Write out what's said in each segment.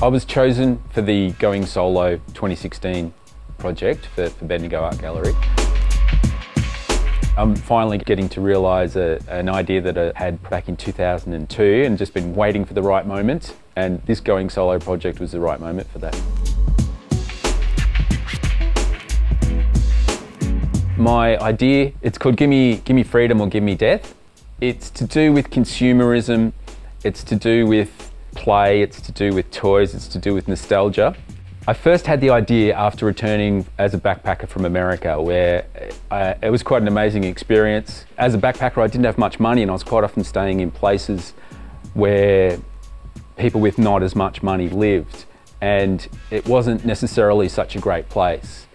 I was chosen for the Going Solo 2016 project for Bendigo Art Gallery. I'm finally getting to realise an idea that I had back in 2002 and just been waiting for the right moment, and this Going Solo project was the right moment for that. My idea, it's called Gimme Freedom or Gimme Death. It's to do with consumerism, it's to do with play, it's to do with toys, it's to do with nostalgia. I first had the idea after returning as a backpacker from America, where it was quite an amazing experience. As a backpacker, I didn't have much money and I was quite often staying in places where people with not as much money lived, and it wasn't necessarily such a great place.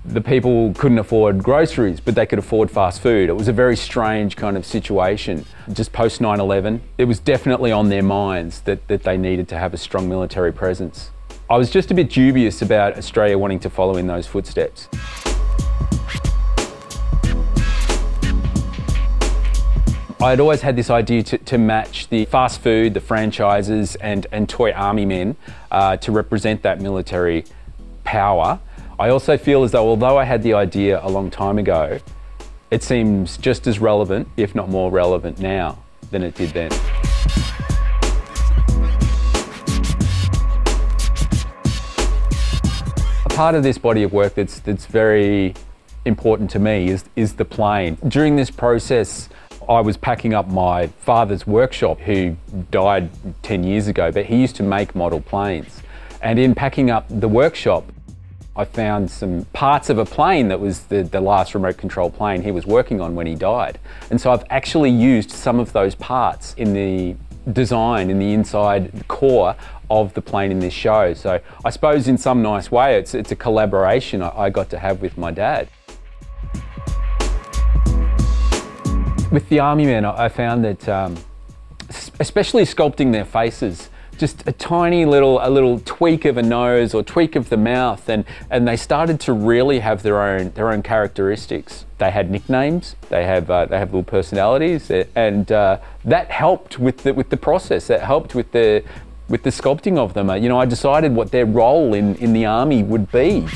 The people couldn't afford groceries, but they could afford fast food. It was a very strange kind of situation. Just post 9/11, it was definitely on their minds that they needed to have a strong military presence. I was just a bit dubious about Australia wanting to follow in those footsteps. I'd always had this idea to match the fast food, the franchises and toy army men to represent that military power. I also feel as though, although I had the idea a long time ago, it seems just as relevant, if not more relevant now than it did then. A part of this body of work that's very important to me is the plane. During this process, I was packing up my father's workshop, who died 10 years ago, but he used to make model planes. And in packing up the workshop, I found some parts of a plane that was the last remote control plane he was working on when he died. And so I've actually used some of those parts in the design, in the inside core of the plane in this show. So I suppose in some nice way it's a collaboration I got to have with my dad. With the army men, I found that, especially sculpting their faces, just a tiny little tweak of a nose or tweak of the mouth, and they started to really have their own characteristics. They had nicknames, they have little personalities, and that helped with the process. That helped with the sculpting of them. You know, I decided what their role in the army would be.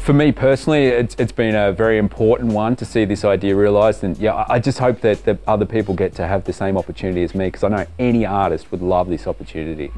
For me personally, it's been a very important one to see this idea realised, and yeah, I just hope that other people get to have the same opportunity as me, because I know any artist would love this opportunity.